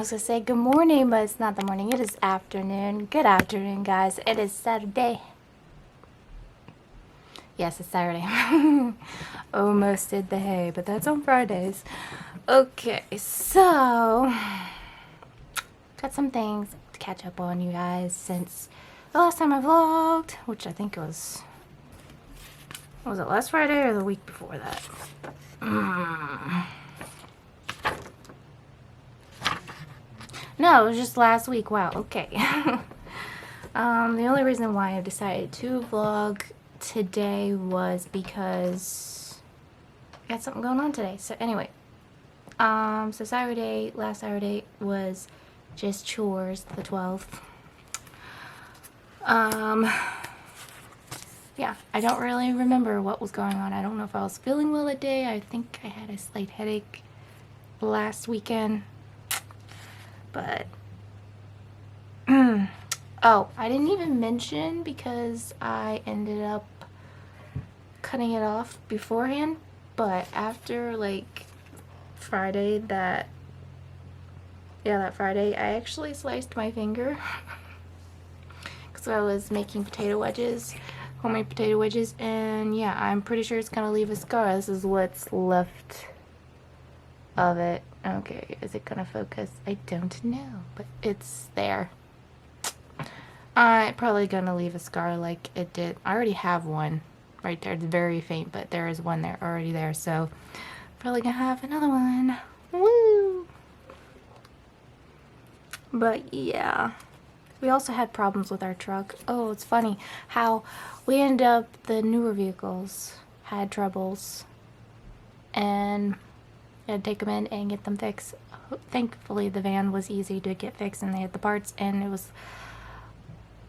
supposed to say good morning, but it's not the morning. It is afternoon. Good afternoon, guys. It is Saturday. Yes, it's Saturday. Almost did the hay, but that's on Fridays. Okay, so got some things to catch up on, you guys, since the last time I vlogged, which I think was it last Friday or the week before that? No, it was just last week. Wow, okay. The only reason why I decided to vlog today was because I got something going on today. So anyway, so last Saturday was just chores, the 12th. Yeah, I don't really remember what was going on. I don't know if I was feeling well that day. I think I had a slight headache last weekend. But, oh, I didn't even mention because I ended up cutting it off beforehand. But after, like, Friday, that Friday, I actually sliced my finger. Because I was making potato wedges, homemade potato wedges. And, yeah, I'm pretty sure it's going to leave a scar. This is what's left of it. Okay, is it gonna focus? I don't know, but it's there. It's probably gonna leave a scar like it did. I already have one right there. It's very faint, but there is one there already there, so probably gonna have another one. Woo! But yeah, we also had problems with our truck. Oh, it's funny how we ended up, the newer vehicles had troubles, and had to take them in and get them fixed. Thankfully, the van was easy to get fixed and they had the parts, and it was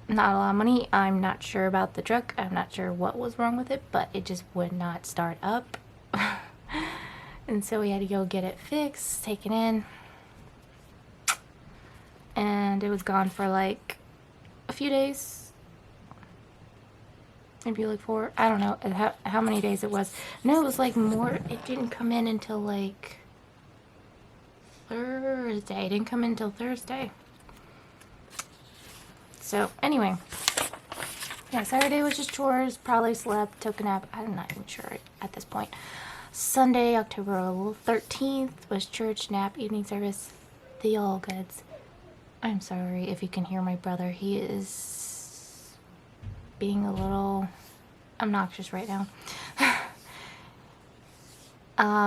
not a lot of money. I'm not sure about the truck. I'm not sure what was wrong with it, but it just would not start up. And so we had to go get it fixed, taken in, and it was gone for like a few days. Maybe like 4, I don't know how many days it was. No, it was like more. It didn't come in until like Thursday. It didn't come in until Thursday. So anyway, yeah, Saturday was just chores, probably slept, took a nap. I'm not even sure at this point. Sunday, October 13th was church, nap, evening service, the all goods. I'm sorry if you can hear my brother. He is being a little obnoxious right now.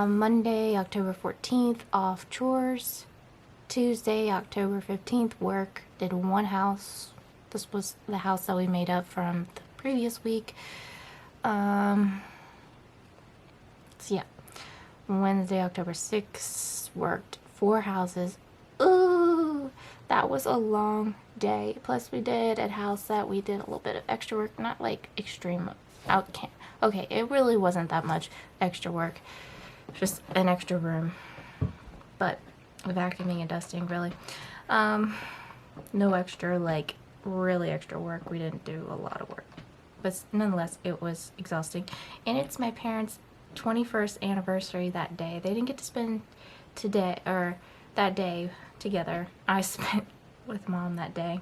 Monday, October 14th, off chores. Tuesday, October 15th, work. Did one house. This was the house that we made up from the previous week. So yeah. Wednesday, October 6th, worked 4 houses. Ooh, that was a long day. Plus we did at house that we did a little bit of extra work, not like extreme okay, it really wasn't that much extra work, just an extra room, but vacuuming and dusting, really. No extra, like really extra work. We didn't do a lot of work, but nonetheless it was exhausting. And it's my parents' 21st anniversary that day. They didn't get to spend that day together. I spent with Mom that day,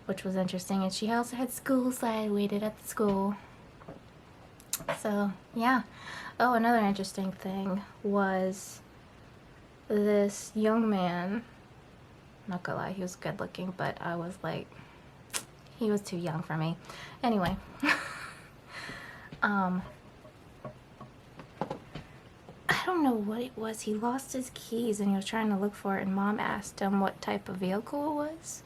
which was interesting, and she also had school, so I waited at the school. So yeah. Oh, another interesting thing was this young man, not gonna lie, he was good looking, but I was like, he was too young for me. Anyway, I don't know what it was. He lost his keys and he was trying to look for it, and Mom asked him what type of vehicle it was.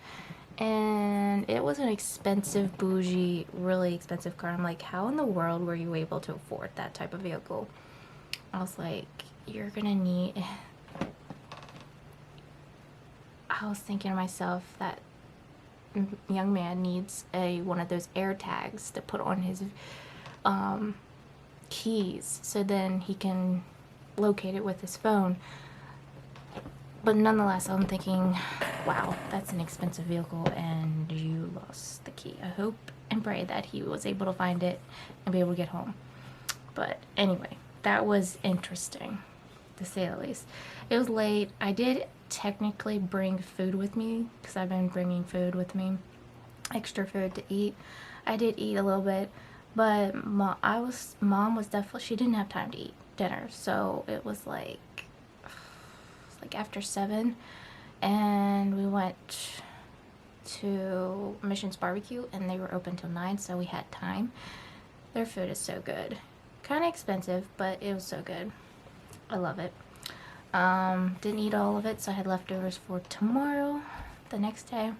And it was an expensive, bougie, really expensive car. I'm like, how in the world were you able to afford that type of vehicle? I was like, you're gonna need... I was thinking to myself, that young man needs one of those air tags to put on his keys, so then he can locate it with his phone. But nonetheless, I'm thinking, wow, that's an expensive vehicle and you lost the key. I hope and pray that he was able to find it and be able to get home. But anyway, that was interesting, to say the least. It was late. I did technically bring food with me because I've been bringing food with me, extra food to eat. I did eat a little bit, but mom was definitely, she didn't have time to eat dinner, so it was like after 7, and we went to Mission's Barbecue and they were open till 9, so we had time. Their food is so good. Kind of expensive, but it was so good. I love it. Didn't eat all of it, so I had leftovers for tomorrow, the next day.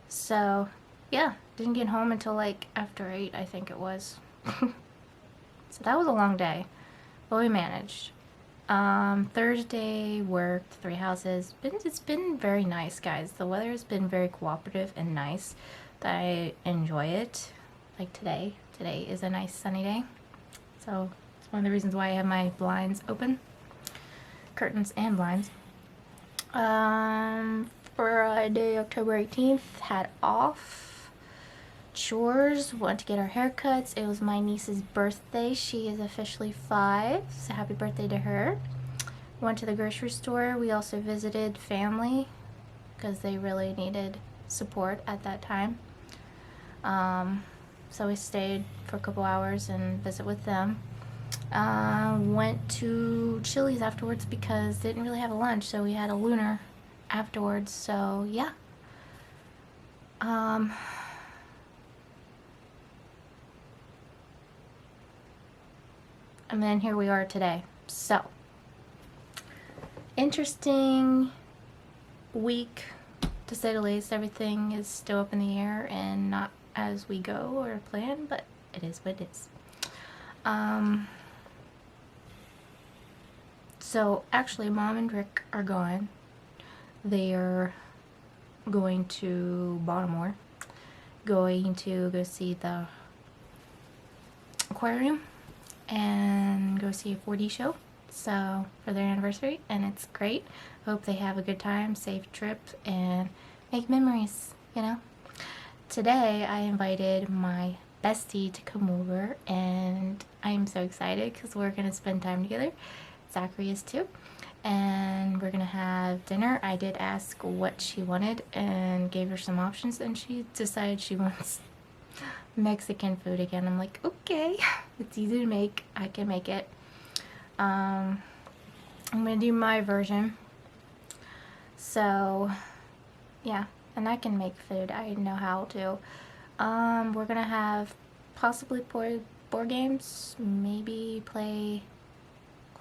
So yeah, didn't get home until like after 8, I think it was. So that was a long day, but we managed. Thursday worked 3 houses. It's been very nice, guys. The weather has been very cooperative and nice. I enjoy it. Like today is a nice sunny day, so it's one of the reasons why I have my blinds open, curtains and blinds. Friday, October 18th, had off. Chores, went to get our haircuts. It was my niece's birthday. She is officially 5, so happy birthday to her. Went to the grocery store. We also visited family because they really needed support at that time. So we stayed for a couple hours and visit with them. Went to Chili's afterwards because didn't really have a lunch, so we had a Lunar afterwards. So yeah. And then here we are today. So interesting week, to say the least. Everything is still up in the air and not as we go or plan, but it is what it is. So actually Mom and Rick are gone. They are going to Baltimore, going to go see the aquarium and go see a 4D show, so for their anniversary, and it's great. Hope they have a good time, safe trip, and make memories, you know. Today I invited my bestie to come over, and I'm so excited because we're gonna spend time together. Zachary is too, and we're gonna have dinner. I did ask what she wanted and gave her some options, and she decided she wants Mexican food again. I'm like, okay, it's easy to make, I can make it. I'm gonna do my version, so yeah, and I can make food, I know how to. We're gonna have possibly board games, maybe play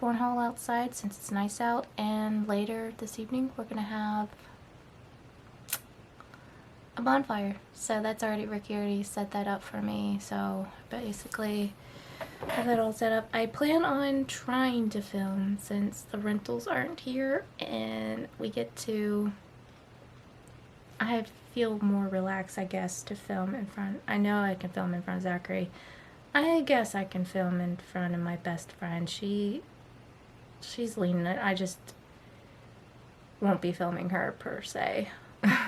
cornhole outside since it's nice out, and later this evening we're gonna have a bonfire. So that's already, Ricky already set that up for me, so basically I have that all set up. I plan on trying to film since the rentals aren't here and we get to, I feel more relaxed, I guess, to film in front. I know I can film in front of Zachary. I guess I can film in front of my best friend. She's leaning it. I just won't be filming her per se.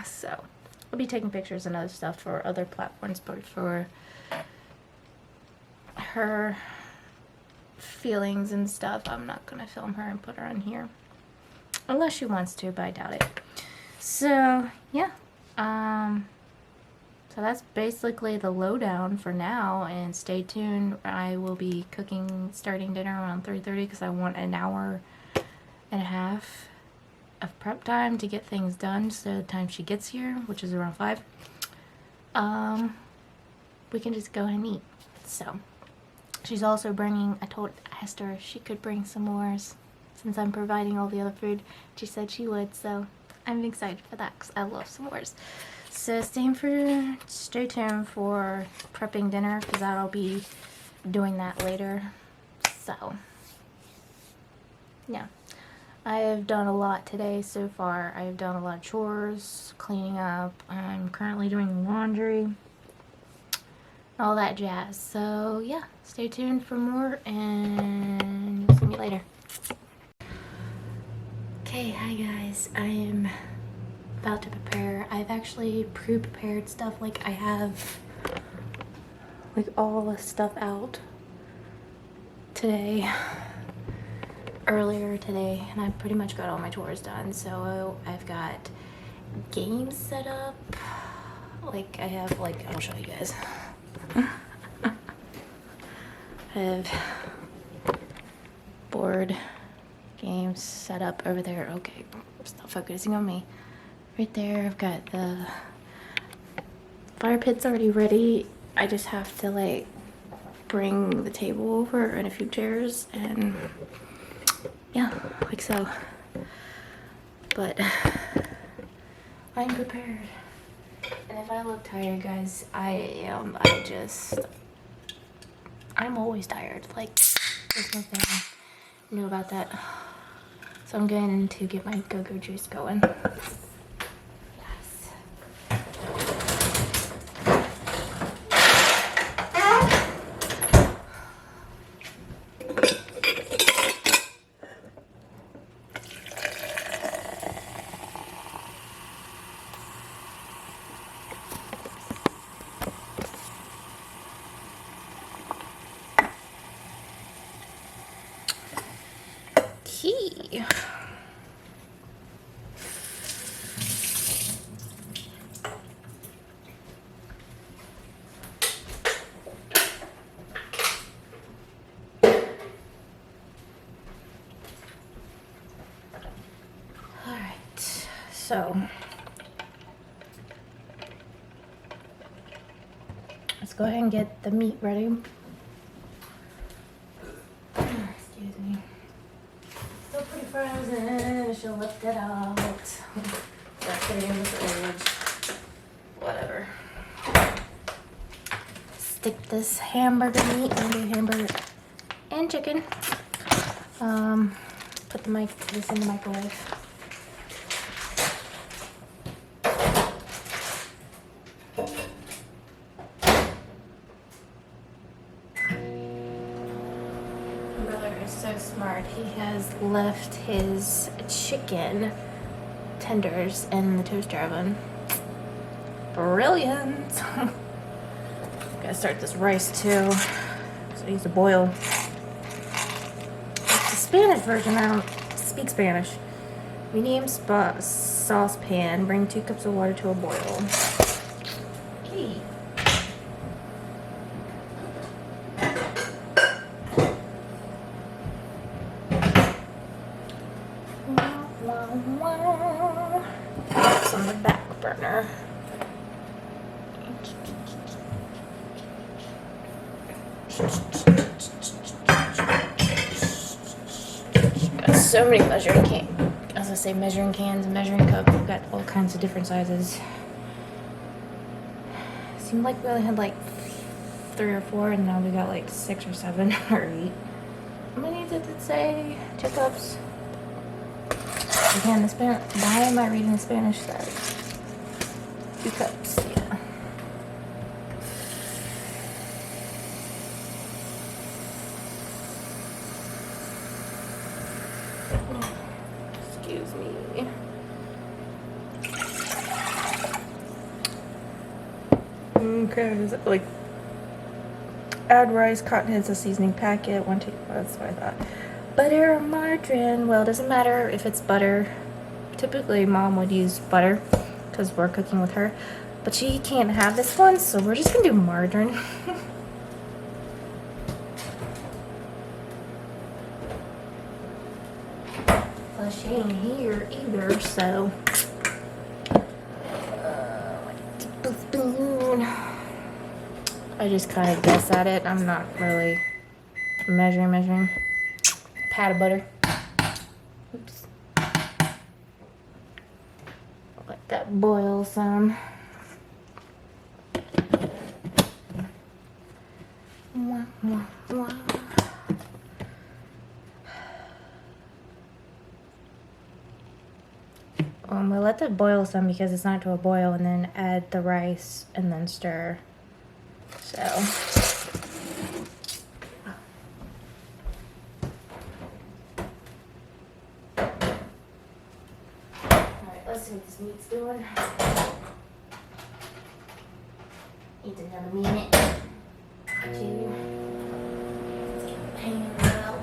So I'll be taking pictures and other stuff for other platforms, but for her feelings and stuff, I'm not gonna film her and put her on here unless she wants to, but I doubt it. So yeah, so that's basically the lowdown for now, and stay tuned. I will be starting dinner around 3:30 because I want an hour and a half of prep time to get things done, so the time she gets here, which is around 5, we can just go ahead and eat. So she's also bringing, I asked her if she could bring s'mores since I'm providing all the other food. She said she would, so I'm excited for that because I love s'mores. So stay tuned for prepping dinner because I'll be doing that later. So yeah, I have done a lot today so far. I have done a lot of chores, cleaning up. I'm currently doing laundry, all that jazz. So yeah, stay tuned for more and see me later. Okay, hi guys. I am about to prepare. I've actually pre-prepared stuff. Like I have like all the stuff out today earlier today, and I pretty much got all my chores done. So I've got games set up. Like I have, like, I'll show you guys. I have board games set up over there. Okay, stop focusing on me. Right there, I've got the fire pit's already ready. I just have to like bring the table over and a few chairs, and yeah, like so. But I'm prepared. And if I look tired, guys, I am. I'm always tired. Like, there's nothing new about that. So I'm going to get my go-go juice going. Key. Alright, so let's go ahead and get the meat ready. Excuse me. Still pretty frozen. She'll lift it out. That's it in the fridge. Whatever. Stick this hamburger meat into hamburger and chicken. Put this in the microwave. So smart. He has left his chicken tenders in the toaster oven. Brilliant. Gotta start this rice too. So I use to boil. It's the Spanish version. I don't speak Spanish. Medium saucepan. Bring 2 cups of water to a boil. Okay. It's on the back burner. Got so many measuring cans. As I say, measuring cans and measuring cups. We've got all kinds of different sizes. Seemed like we only had like 3 or 4, and now we got like 6 or 7 or 8. How many did it say? 2 cups. Again, why am I reading the Spanish side? 2 cups, yeah. Excuse me. Okay, like add rice, cotton heads, a seasoning packet, 1 teaspoon. That's what I thought. Butter or margarine? Well, it doesn't matter if it's butter. Typically, Mom would use butter because we're cooking with her, but she can't have this one, so we're just gonna do margarine. Plus, she ain't here either, so. Spoon. I just kind of guess at it. I'm not really measuring. Pat of butter. Oops. Let that boil some. Mwah, mwah, mwah. We'll let that boil some because it's not to a boil, and then add the rice and then stir. So. Let's see what this meat's doing. Needs another minute. 2. Pan out.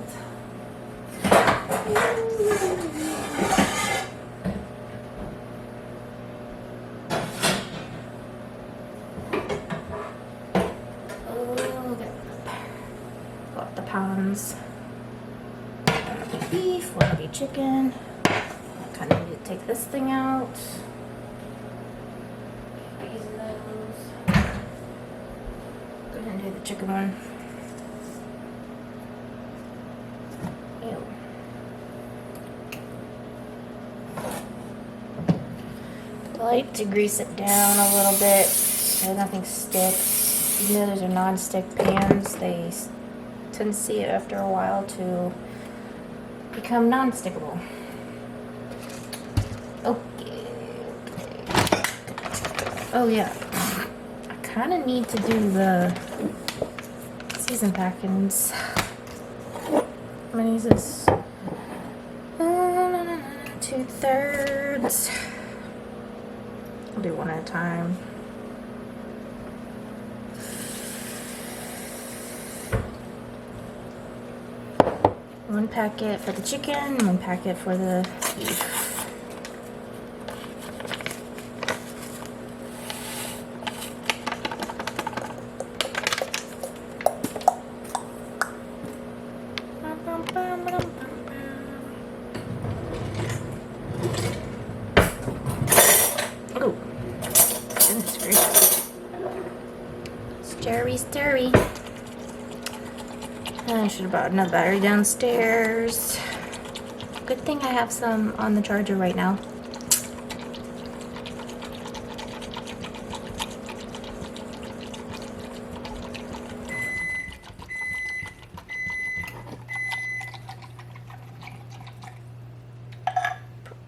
pounds. One will be beef, one will be chicken. Kind of need to take this thing out. These and those. Go ahead and do the chicken one. Ew. I like to grease it down a little bit so nothing sticks. Even though those are non-stick pans, they tendency after a while to become non-stickable. Okay. Oh yeah, I kind of need to do the season packings. I'm gonna use this 2/3. I'll do one at a time. One packet for the chicken, one packet for the beef. Oh, goodness gracious. Stirry. I should have brought another battery downstairs. Good thing I have some on the charger right now.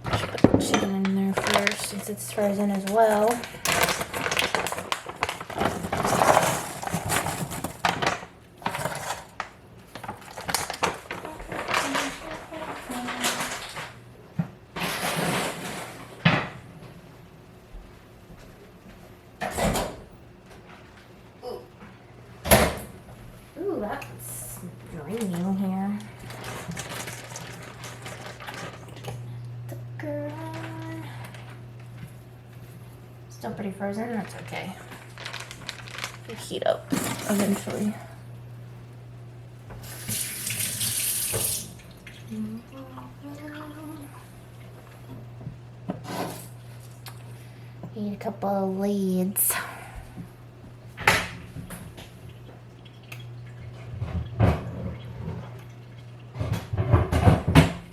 I should put the chicken in there first since it's frozen as well. Ooh, that's green here. The girl. Still pretty frozen, that's okay. It'll heat up eventually. Need a couple of leads.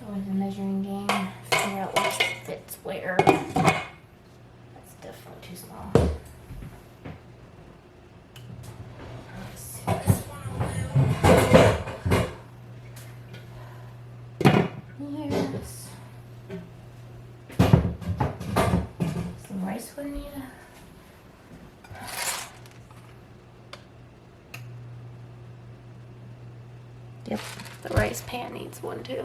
Always a measuring game. Figure out what fits where. That's definitely too small. Let's see this one. Yes. Some rice would need a. Yep, the rice pan needs one too.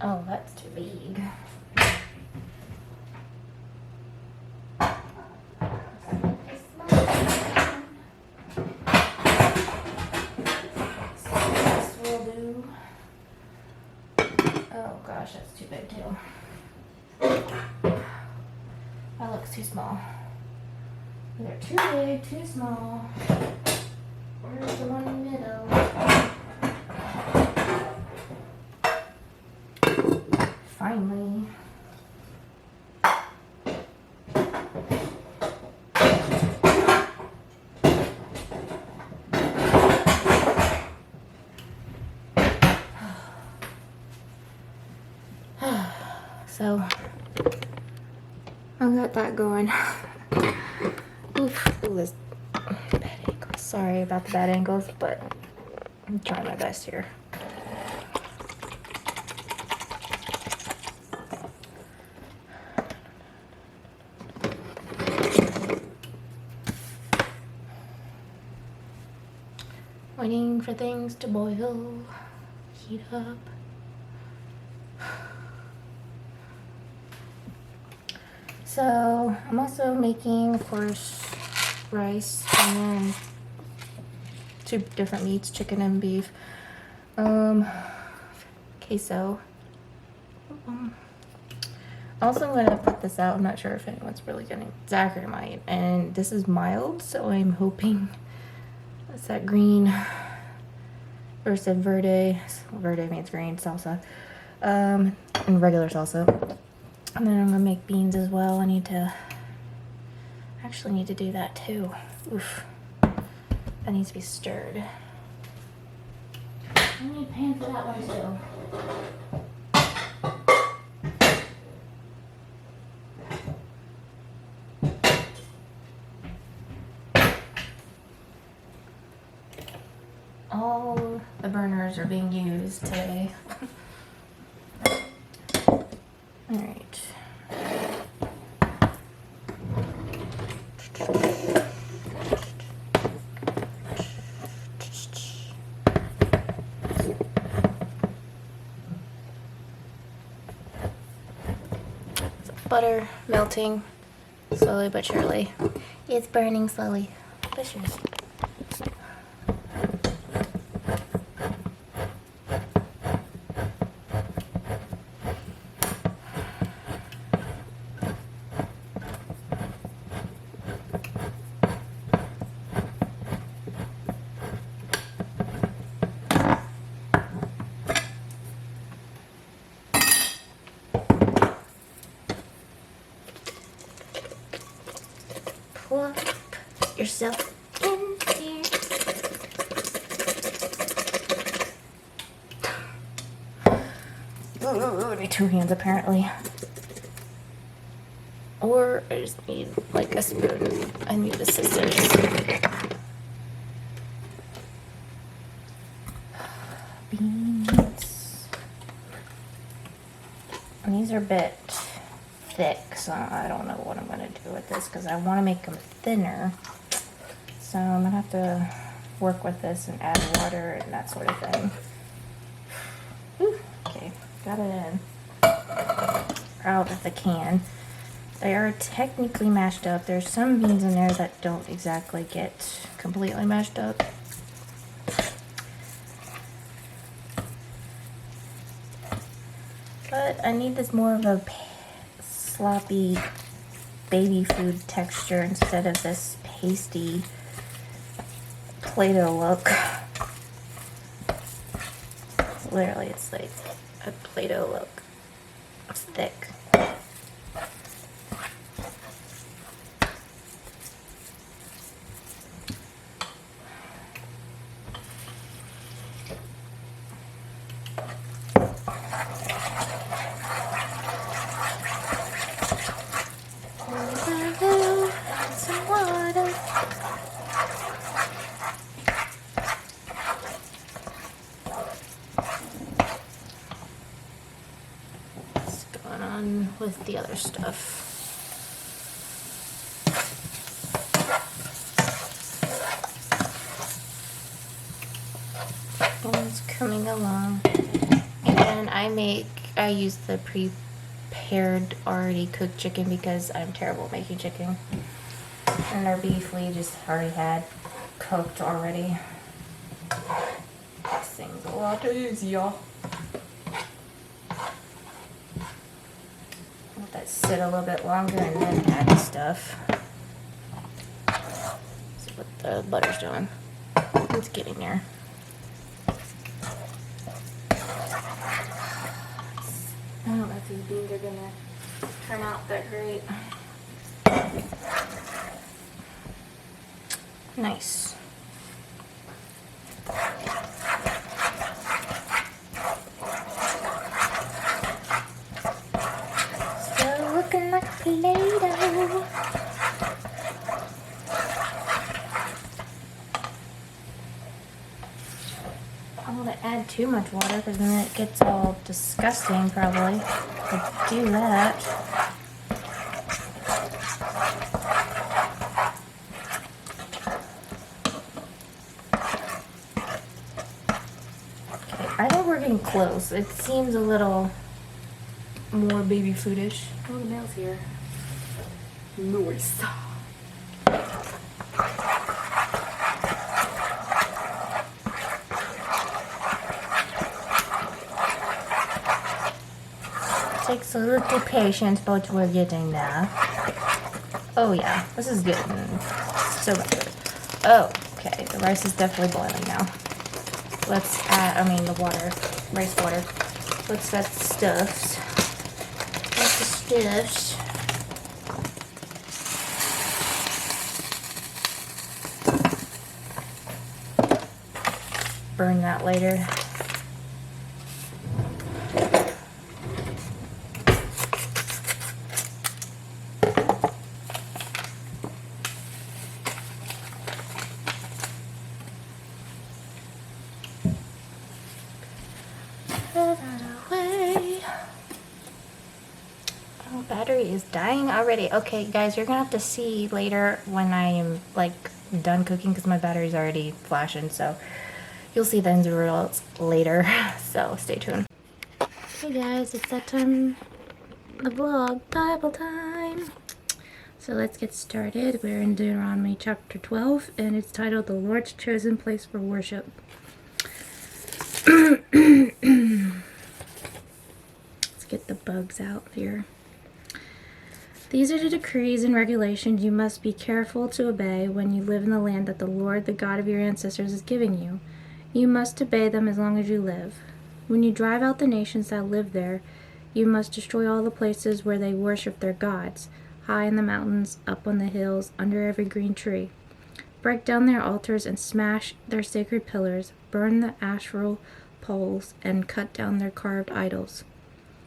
Oh, that's too big. This will do. Oh gosh, that's too big too. That looks too small. Either too big, too small. Where's the one in the middle? Finally. So, I got that going. Oof, ooh, this bad angle. Sorry about the bad angles, but I'm trying my best here. Waiting for things to boil, heat up. So I'm also making, of course, rice and then two different meats, chicken and beef. Queso. Also, I'm gonna put this out. I'm not sure if anyone's really getting Saccharomite, and this is mild, so I'm hoping it's that green, or said verde. Verde means green salsa, and regular salsa. And then I'm gonna make beans as well. I actually need to do that too. Oof, that needs to be stirred. I need a pan for that one too. All the burners are being used today. Alright. Butter melting slowly but surely. It's burning slowly but surely. Plop yourself in here. Ooh, I need 2 hands apparently. Or I just need like a spoon. I need the scissors. Beans. And these are a bit thick, so I don't know what I'm going to do with this because I want to make them thinner. So I'm going to have to work with this and add water and that sort of thing. Whew, okay, got it in. Out of the can. They are technically mashed up. There's some beans in there that don't exactly get completely mashed up. But I need this more of a sloppy baby food texture instead of this pasty Play-Doh look. Literally, it's like a Play-Doh look. It's thick. Some water. What's going on with the other stuff? It's coming along. And I use the prepared, already cooked chicken because I'm terrible at making chicken. And our beef we just already had cooked already. This thing's a lot easier. Let that sit a little bit longer and then add the stuff. See what the butter's doing. It's getting there. I don't know if these beans are gonna turn out that great. Nice. Still looking like Play-Doh. I don't want to add too much water because then it gets all disgusting probably. I do that. I think we're getting close. It seems a little more baby foodish. Oh, the mail's here. Nice. Takes a little patience, but we're getting there. Oh yeah, this is good. So good. Oh, okay, the rice is definitely boiling now. Let's add, the water, rice water. Let's get stuffed. That's the stuffed. Burn that later. Put that away. Oh, battery is dying already. Okay, guys, you're gonna have to see later when I am like done cooking because my battery's already flashing. So you'll see the end results later. So stay tuned. Hey guys, it's that time of the vlog, Bible time. So let's get started. We're in Deuteronomy chapter 12, and it's titled The Lord's Chosen Place for Worship. Let's get the bugs out here. These are the decrees and regulations you must be careful to obey when you live in the land that the Lord, the God of your ancestors, is giving you. You must obey them as long as you live. When you drive out the nations that live there, you must destroy all the places where they worship their gods, high in the mountains, up on the hills, under every green tree. Break down their altars and smash their sacred pillars, burn the Asherah poles, and cut down their carved idols.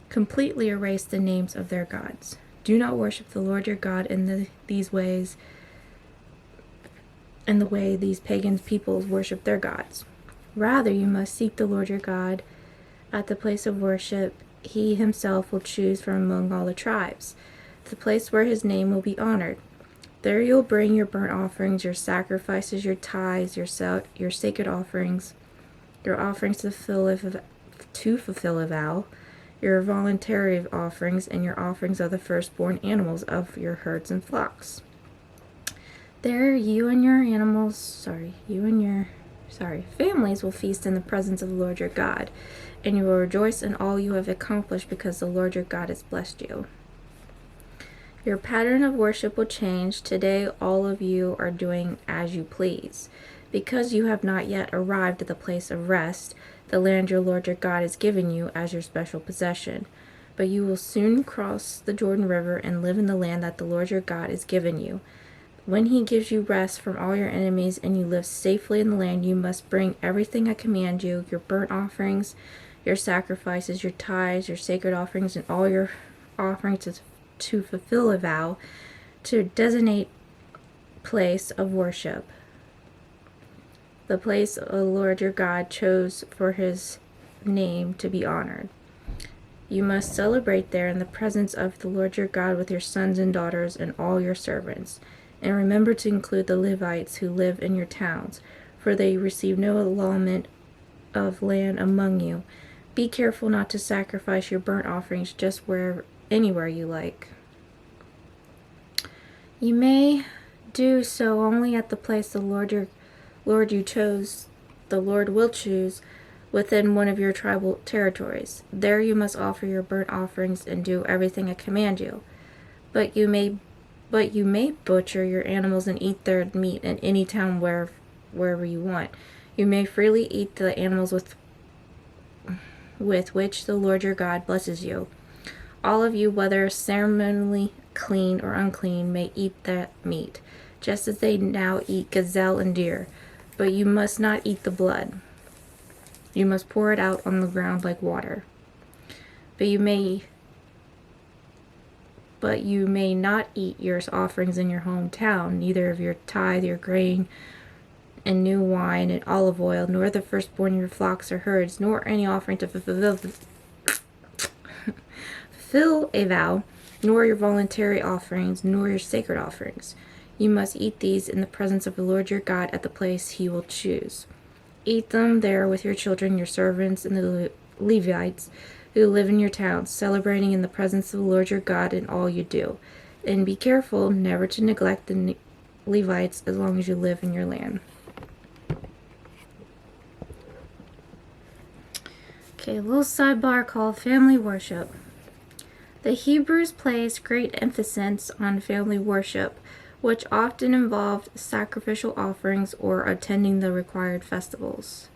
Completely erase the names of their gods. Do not worship the Lord your God in these ways, in the way these pagan peoples worship their gods. Rather, you must seek the Lord your God at the place of worship he himself will choose from among all the tribes, the place where his name will be honored. There you'll bring your burnt offerings, your sacrifices, your tithes, your sacred offerings, your offerings to fulfill a vow, your voluntary offerings, and your offerings of the firstborn animals of your herds and flocks. There you and your families will feast in the presence of the Lord your God, and you will rejoice in all you have accomplished because the Lord your God has blessed you. Your pattern of worship will change. Today all of you are doing as you please. Because you have not yet arrived at the place of rest, the land your Lord your God has given you as your special possession. But you will soon cross the Jordan River and live in the land that the Lord your God has given you. When he gives you rest from all your enemies and you live safely in the land, you must bring everything I command you, your burnt offerings, your sacrifices, your tithes, your sacred offerings, and all your offerings to fulfill a vow, to designate place of worship, the place the Lord your God chose for his name to be honored. You must celebrate there in the presence of the Lord your God with your sons and daughters and all your servants. And remember to include the Levites who live in your towns, for they receive no allotment of land among you. Be careful not to sacrifice your burnt offerings just anywhere you like. You may do so only at the place the Lord will choose within one of your tribal territories. There you must offer your burnt offerings and do everything I command you. But you may butcher your animals and eat their meat in any town wherever you want. You may freely eat the animals with which the Lord your God blesses you. All of you, whether ceremonially clean or unclean, may eat that meat, just as they now eat gazelle and deer. But you must not eat the blood. You must pour it out on the ground like water. But you may not eat your offerings in your hometown, neither of your tithe, your grain, and new wine and olive oil, nor the firstborn of your flocks or herds, nor any offering to fulfill a vow, nor your voluntary offerings, nor your sacred offerings. You must eat these in the presence of the Lord your God at the place he will choose. Eat them there with your children, your servants, and the Levites who live in your towns, celebrating in the presence of the Lord your God in all you do. And be careful never to neglect the Levites as long as you live in your land. Okay, a little sidebar called family worship. The Hebrews placed great emphasis on family worship, which often involved sacrificial offerings or attending the required festivals.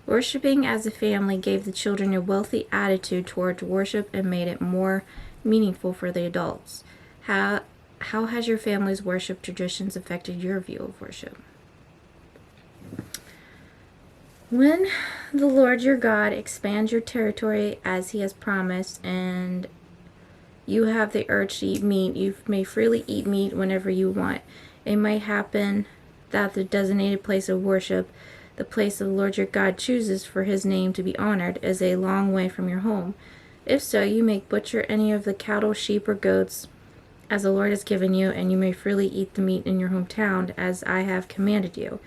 Worshipping as a family gave the children a wealthy attitude towards worship and made it more meaningful for the adults. How has your family's worship traditions affected your view of worship? When the Lord your God expands your territory as he has promised, and you have the urge to eat meat, you may freely eat meat whenever you want. It might happen that the designated place of worship, the place the Lord your God chooses for his name to be honored, is a long way from your home. If so, you may butcher any of the cattle, sheep, or goats as the Lord has given you, and you may freely eat the meat in your hometown as I have commanded you.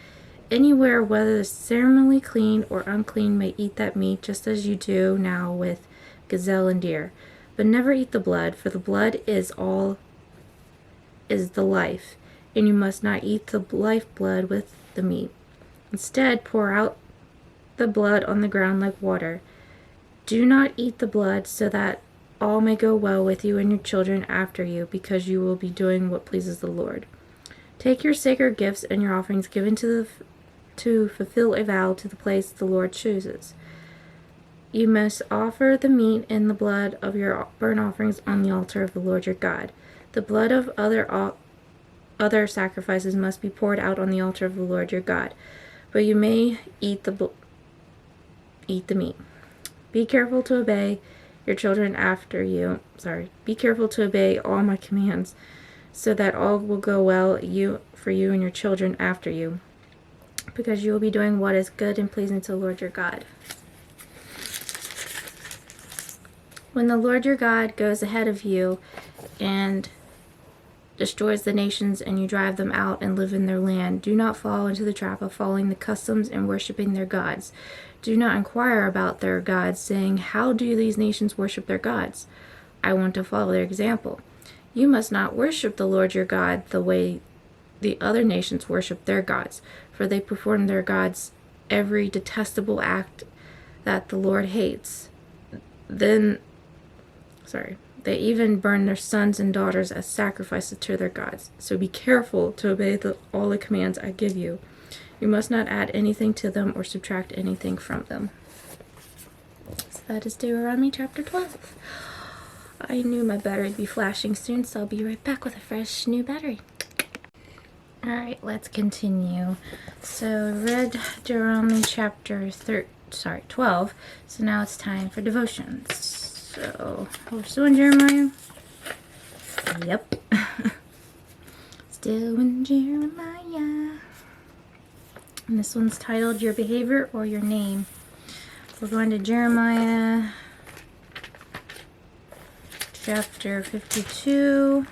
Anywhere, whether ceremonially clean or unclean, may eat that meat, just as you do now with gazelle and deer. But never eat the blood, for the blood is the life, and you must not eat the lifeblood with the meat. Instead, pour out the blood on the ground like water. Do not eat the blood, so that all may go well with you and your children after you, because you will be doing what pleases the Lord. Take your sacred gifts and your offerings given to fulfill a vow to the place the Lord chooses. You must offer the meat and the blood of your burnt offerings on the altar of the Lord your God. The blood of other sacrifices must be poured out on the altar of the Lord your God, but you may eat the meat. Be careful to obey your children after you. Be careful to obey all my commands, so that all will go well for you and your children after you, because you will be doing what is good and pleasing to the Lord your God. When the Lord your God goes ahead of you and destroys the nations, and you drive them out and live in their land, do not fall into the trap of following the customs and worshiping their gods. Do not inquire about their gods, saying, how do these nations worship their gods? I want to follow their example. You must not worship the Lord your God the way the other nations worship their gods, for they perform their gods every detestable act that the Lord hates. They even burn their sons and daughters as sacrifices to their gods. So be careful to obey all the commands I give you. You must not add anything to them or subtract anything from them. So that is Deuteronomy chapter 12. I knew my battery would be flashing soon, so I'll be right back with a fresh new battery. Alright, let's continue. So I read Deuteronomy chapter 12, so now it's time for devotions. So, we're still in Jeremiah? Yep. Still in Jeremiah. And this one's titled Your Behavior or Your Name. We're going to Jeremiah chapter 52.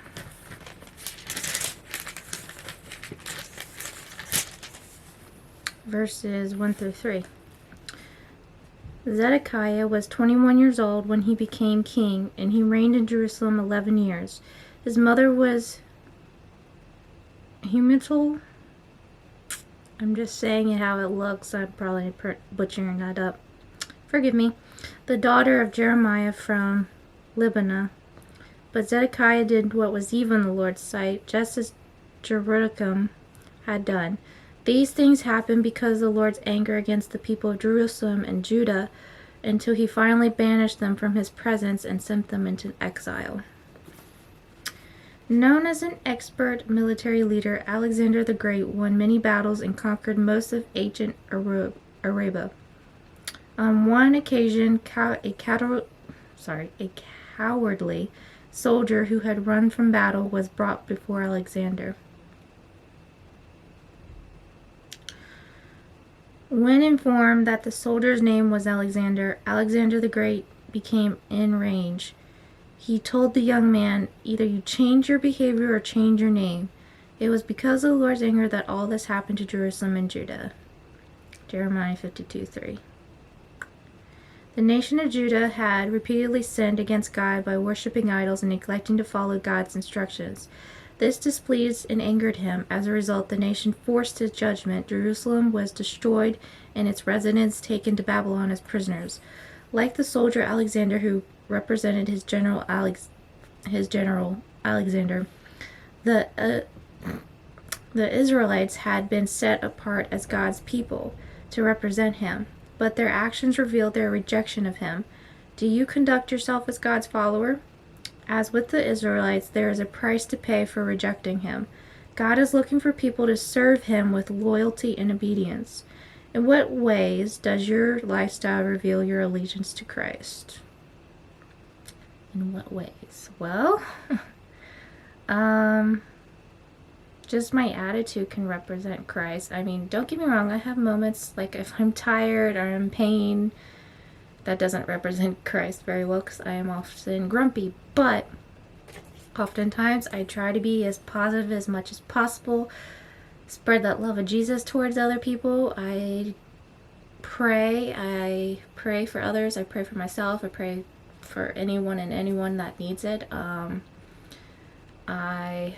Verses 1 through 3. Zedekiah was 21 years old when he became king, and he reigned in Jerusalem 11 years. His mother was Humital. I'm just saying it how it looks. I'm probably butchering that up. Forgive me. The daughter of Jeremiah from Libnah. But Zedekiah did what was evil in the Lord's sight, just as Jeroboam had done. These things happened because of the Lord's anger against the people of Jerusalem and Judah, until he finally banished them from his presence and sent them into exile. Known as an expert military leader, Alexander the Great won many battles and conquered most of ancient Arabia. On one occasion, a cowardly soldier who had run from battle was brought before Alexander. When informed that the soldier's name was Alexander, Alexander the Great became enraged. He told the young man, either you change your behavior or change your name. It was because of the Lord's anger that all this happened to Jerusalem and Judah. Jeremiah 52:3. The nation of Judah had repeatedly sinned against God by worshiping idols and neglecting to follow God's instructions. This displeased and angered him. As a result, the nation forced his judgment. Jerusalem was destroyed and its residents taken to Babylon as prisoners. Like the soldier Alexander who represented his general Alexander. The Israelites had been set apart as God's people to represent him, but their actions revealed their rejection of him. Do you conduct yourself as God's follower? As with the Israelites, there is a price to pay for rejecting him. God is looking for people to serve him with loyalty and obedience. In what ways does your lifestyle reveal your allegiance to Christ? In what ways? Well, just my attitude can represent Christ. I mean, don't get me wrong, I have moments like if I'm tired or I'm in pain, that doesn't represent Christ very well because I am often grumpy, but oftentimes I try to be as positive as much as possible, spread that love of Jesus towards other people. I pray for others, I pray for myself, I pray for anyone and anyone that needs it. I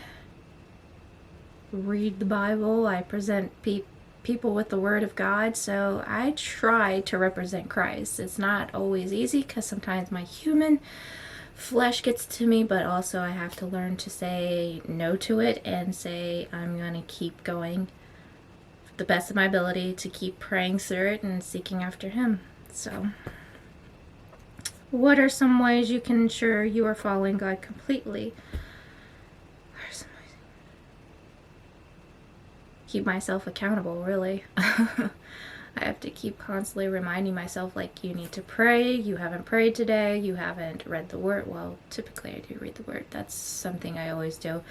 read the Bible, I present people with the Word of God, so I try to represent Christ. It's not always easy because sometimes my human flesh gets to me, but also I have to learn to say no to it and say I'm going to keep going the best of my ability to keep praying through it and seeking after him. So, what are some ways you can ensure you are following God completely? Keep myself accountable, really. I have to keep constantly reminding myself, like, you need to pray, you haven't prayed today, you haven't read the Word. Well, typically I do read the Word. That's something I always do.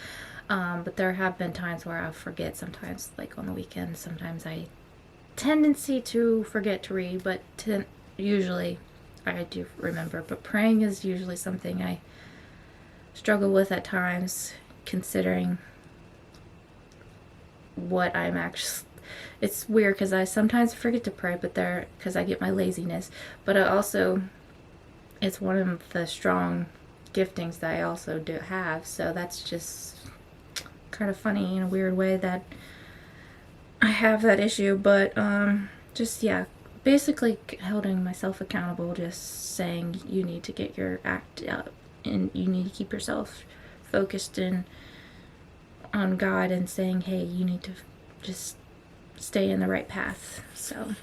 But there have been times where I forget sometimes, like on the weekends. Sometimes I tendency to forget to read, but usually I do remember. But praying is usually something I struggle with at times, considering what I'm actually, it's weird because I sometimes forget to pray, but because I get my laziness, but I also, it's one of the strong giftings that I also do have, so that's just kind of funny in a weird way that I have that issue, but just, yeah, basically holding myself accountable, just saying you need to get your act out, and you need to keep yourself focused on God, and saying, hey, you need to just stay in the right path. So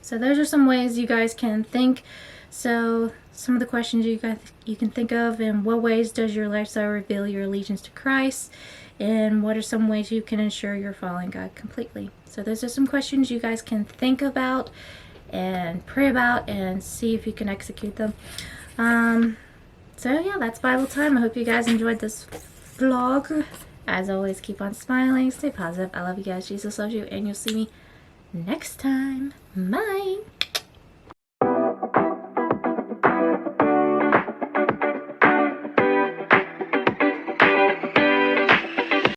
those are some ways you guys can think. So some of the questions you can think of: in what ways does your lifestyle reveal your allegiance to Christ, and what are some ways you can ensure you're following God completely? So those are some questions you guys can think about and pray about and see if you can execute them. So yeah, that's Bible time. I hope you guys enjoyed this vlog. As always, keep on smiling, stay positive. I love you guys. Jesus loves you, and you'll see me next time. Bye.